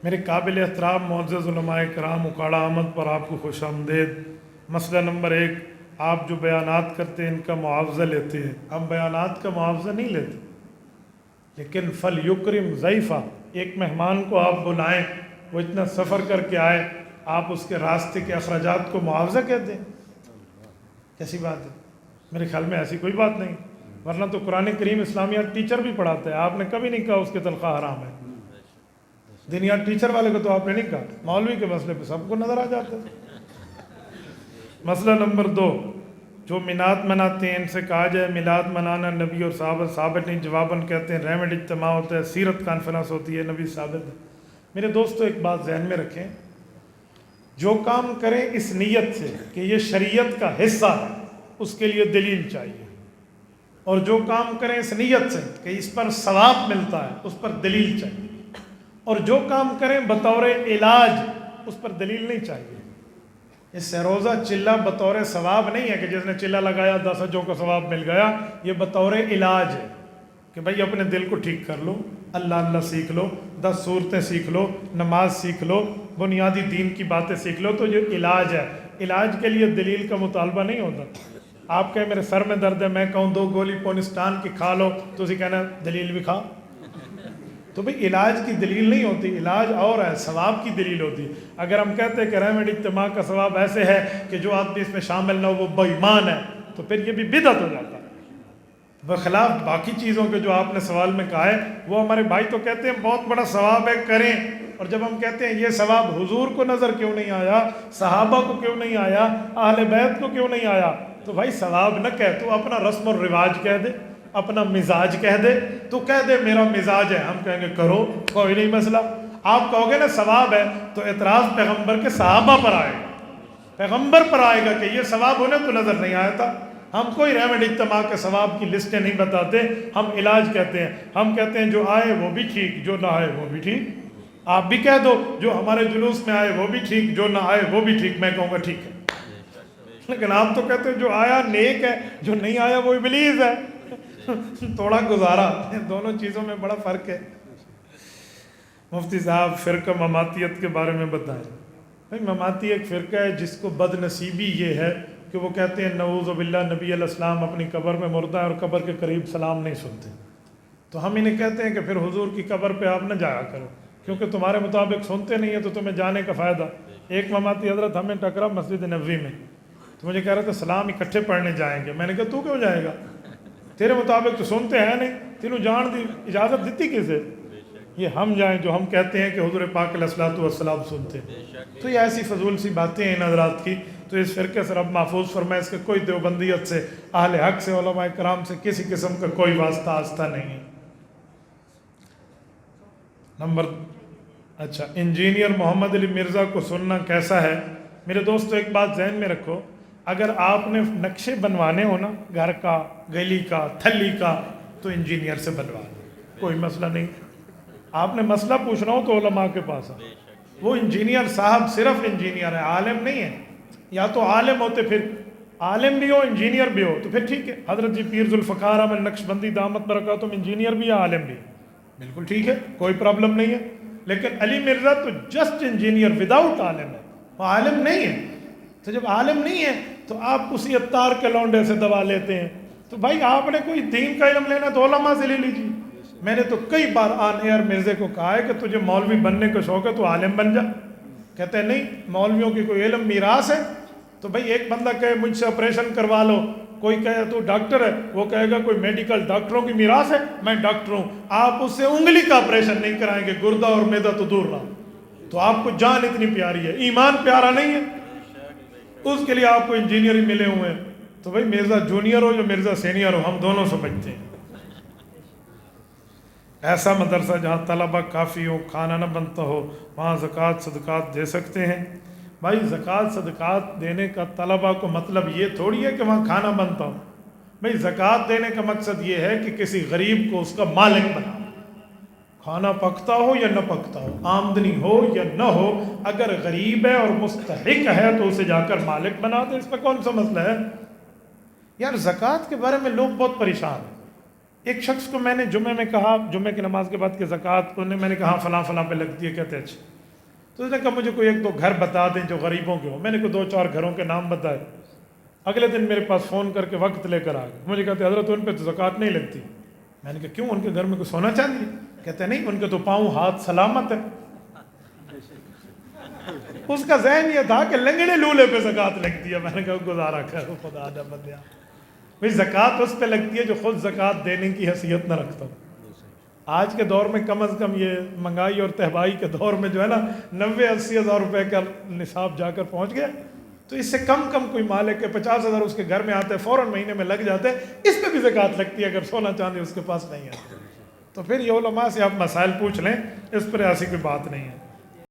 میرے قابل احترام معزز علماء کرام اکاڑا احمد پر آپ کو خوش آمدید۔ مسئلہ نمبر 1، آپ جو بیانات کرتے ہیں ان کا معاوضہ لیتے ہیں۔ ہم بیانات کا معاوضہ نہیں لیتے، لیکن فَلْيُكْرِمْ ضَيْفَ، ایک مہمان کو آپ بلائیں، وہ اتنا سفر کر کے آئے، آپ اس کے راستے کے اخراجات کو معاوضہ کہتے ہیں؟ کیسی بات ہے؟ میرے خیال میں ایسی کوئی بات نہیں، ورنہ تو قرآن کریم اسلامیات ٹیچر بھی پڑھاتا ہے، آپ نے کبھی نہیں کہا اس کی تنخواہ حرام ہے۔ دینیات ٹیچر والے کو تو آپ نے نہیں کہا، مولوی کے مسئلے پہ سب کو نظر آ جاتا ہے۔ مسئلہ نمبر 2، جو میلاد مناتے ہیں ان سے کہا جائے میلاد منانا نبی اور صحابت ثابت نہیں، جواباً کہتے ہیں ریمڈ اجتماع ہوتا ہے، سیرت کانفرنس ہوتی ہے، نبی ثابت ہے۔ میرے دوستو ایک بات ذہن میں رکھیں، جو کام کریں اس نیت سے کہ یہ شریعت کا حصہ ہے اس کے لیے دلیل چاہیے، اور جو کام کریں اس نیت سے کہ اس پر ثواب ملتا ہے اس پر دلیل چاہیے، اور جو کام کریں بطور علاج اس پر دلیل نہیں چاہیے۔ یہ سروزہ چلہ بطور ثواب نہیں ہے کہ جس نے چلہ لگایا 10 حجوں کا ثواب مل گیا، یہ بطور علاج ہے کہ بھائی اپنے دل کو ٹھیک کر لو، اللہ اللہ سیکھ لو، 10 صورتیں سیکھ لو، نماز سیکھ لو، بنیادی دین کی باتیں سیکھ لو، تو یہ علاج ہے۔ علاج کے لیے دلیل کا مطالبہ نہیں ہوتا۔ آپ کہیں میرے سر میں درد ہے، میں کہوں 2 گولی پونسٹان کی کھا لو تو اسی کہنا دلیل بھی کھا، تو بھئی علاج کی دلیل نہیں ہوتی، علاج اور ہے، ثواب کی دلیل ہوتی ہے۔ اگر ہم کہتے ہیں کہ ریمڈ اجتماع کا ثواب ایسے ہے کہ جو آدمی اس میں شامل نہ ہو وہ بے ایمان ہے، تو پھر یہ بھی بدعت ہو جاتا ہے، بخلاف باقی چیزوں کے جو آپ نے سوال میں کہا ہے۔ وہ ہمارے بھائی تو کہتے ہیں بہت بڑا ثواب ہے کریں، اور جب ہم کہتے ہیں یہ ثواب حضور کو نظر کیوں نہیں آیا، صحابہ کو کیوں نہیں آیا، اہل بیت کو کیوں نہیں آیا، تو بھائی ثواب نہ کہہ، تو اپنا رسم و رواج کہہ دے، اپنا مزاج کہہ دے، تو کہہ دے میرا مزاج ہے، ہم کہیں گے کرو، کوئی نہیں مسئلہ۔ آپ کہو گے نا ثواب ہے، تو اعتراض پیغمبر کے صحابہ پر آئے گا، پیغمبر پر آئے گا کہ یہ ثواب انہیں تو نظر نہیں آیا تھا۔ ہم کوئی ریمڈ اجتماع کے ثواب کی لسٹیں نہیں بتاتے، ہم علاج کہتے ہیں۔ ہم کہتے ہیں جو آئے وہ بھی ٹھیک، جو نہ آئے وہ بھی ٹھیک۔ آپ بھی کہہ دو جو ہمارے جلوس میں آئے وہ بھی ٹھیک، جو نہ آئے وہ بھی ٹھیک، میں کہوں گا ٹھیک ہے۔ لیکن آپ تو کہتے ہیں جو آیا نیک ہے، جو نہیں آیا وہ ابلیس ہے۔ تھوڑا گزارا، دونوں چیزوں میں بڑا فرق ہے۔ مفتی صاحب فرقہ مماتیت کے بارے میں بتائیں۔ بھائی مماتی ایک فرقہ ہے جس کو بد نصیبی یہ ہے کہ وہ کہتے ہیں نعوذ باللہ نبی علیہ السلام اپنی قبر میں مردہ ہے اور قبر کے قریب سلام نہیں سنتے، تو ہم انہیں کہتے ہیں کہ پھر حضور کی قبر پہ آپ نہ جایا کرو، کیونکہ تمہارے مطابق سنتے نہیں ہیں تو تمہیں جانے کا فائدہ۔ ایک مماتی حضرت ہمیں ٹکرا مسجد نبوی میں، تو مجھے کہہ رہے تھے سلام اکٹھے پڑھنے جائیں گے۔ میں نے کہا تو کیوں جائے گا، تیرے مطابق تو سنتے ہیں نہیں، تینوں جان دی اجازت دیتی کسے، یہ ہم جائیں جو ہم کہتے ہیں کہ حضور پاک علیہ الصلوۃ والسلام سنتے ہیں۔ تو یہ ایسی فضول سی باتیں ہیں ان حضرات کی، تو اس فرقے سے رب محفوظ فرمائے، اس کے کوئی دیوبندیت سے، اہل حق سے، علماء کرام سے کسی قسم کا کوئی واسطہ آستہ نہیں ہے۔ اچھا، انجینئر محمد علی مرزا کو سننا کیسا ہے؟ میرے دوستو ایک بات ذہن میں رکھو، اگر آپ نے نقشے بنوانے ہو نا گھر کا، گلی کا، تھلی کا، تو انجینئر سے بنوا لیں، کوئی مسئلہ نہیں۔ آپ نے مسئلہ پوچھنا ہو تو علماء کے پاس ہے، وہ انجینئر صاحب صرف انجینئر ہے، عالم نہیں ہے۔ یا تو عالم ہوتے، پھر عالم بھی ہو انجینئر بھی ہو تو پھر ٹھیک ہے، حضرت جی پیر ذوالفقار احمد نقشبندی دامت برکاتہم انجینئر بھی ہے، عالم بھی ہے، بالکل ٹھیک ہے، کوئی پرابلم نہیں ہے۔ لیکن علی مرزا تو جسٹ انجینئر وداؤٹ عالم ہے، وہ عالم نہیں ہے۔ تو جب عالم نہیں ہے تو آپ اسی عطار کے لونڈے سے دوا لیتے ہیں، تو بھائی آپ نے کوئی دین کا علم لینا تو علماء سے لے لیجیے۔ میں نے تو کئی بار آن ایئر مرزے کو کہا ہے کہ تجھے مولوی بننے کا شوق ہے تو عالم بن جا، کہتے ہیں نہیں مولویوں کی کوئی علم میراث ہے۔ تو بھائی ایک بندہ کہے مجھ سے آپریشن کروا لو، کوئی کہے تو ڈاکٹر ہے، وہ کہے گا کوئی میڈیکل ڈاکٹروں کی میراث ہے، میں ڈاکٹر ہوں، آپ اس سے انگلی کا آپریشن نہیں کرائیں گے، گردہ اور معدہ تو دور رہا۔ تو آپ کو جان اتنی پیاری ہے، ایمان پیارا نہیں ہے، اس کے لیے آپ کو انجینئر ملے ہوئے ہیں۔ تو بھائی مرزا جونیئر ہو یا مرزا سینئر ہو، ہم دونوں سے بچتے ہیں۔ ایسا مدرسہ جہاں طلبہ کافی ہو، کھانا نہ بنتا ہو، وہاں زکوٰۃ صدقات دے سکتے ہیں؟ بھائی زکوٰۃ صدقات دینے کا طلبہ کو مطلب یہ تھوڑی ہے کہ وہاں کھانا بنتا ہو۔ بھائی زکوٰۃ دینے کا مقصد یہ ہے کہ کسی غریب کو اس کا مالک بنا، کھانا پکتا ہو یا نہ پکتا ہو، آمدنی ہو یا نہ ہو، اگر غریب ہے اور مستحق ہے تو اسے جا کر مالک بنا دے، اس میں کون سا مسئلہ ہے؟ یار زکوٰۃ کے بارے میں لوگ بہت پریشان ہیں۔ ایک شخص کو میں نے جمعے میں کہا، جمعے کی نماز کے بعد کہ زکوٰۃ، انہیں میں نے کہا فلاں فلاں پہ لگتی ہے، کہتے اچھا تو اس نے کہا مجھے کوئی ایک دو گھر بتا دیں جو غریبوں کے ہوں. میں نے کوئی دو چار گھروں کے نام بتائے. اگلے دن میرے پاس فون کر کے وقت لے کر آ گئے. مجھے کہتے حضرت ان پہ تو زکوٰۃ نہیں لگتی. میں نے کہا کیوں, ان کے گھر میں کوئی سونا چاندی ہے؟ کہتے نہیں, ان کے تو پاؤں ہاتھ سلامت ہے. اس کا ذہن یہ تھا کہ لنگڑے لولے پہ زکوٰۃ لگتی ہے. میں نے کہا گزارا کرو خدا نہ بندیا, بھائی زکوٰۃ اس پہ لگتی ہے جو خود زکوٰۃ دینے کی حیثیت نہ رکھتا ہو. آج کے دور میں کم از کم یہ مہنگائی اور تہبائی کے دور میں جو ہے نا 90-80 ہزار روپے کا نصاب جا کر پہنچ گیا, تو اس سے کم کوئی مالک کے 50 ہزار اس کے گھر میں آتے ہیں, فوراً مہینے میں لگ جاتے ہیں. اس پہ بھی زکوٰۃ لگتی ہے اگر سونا چاندی اس کے پاس نہیں ہے. تو پھر یہ علماء سے آپ مسائل پوچھ لیں, اس پر ایسی کوئی بات نہیں ہے.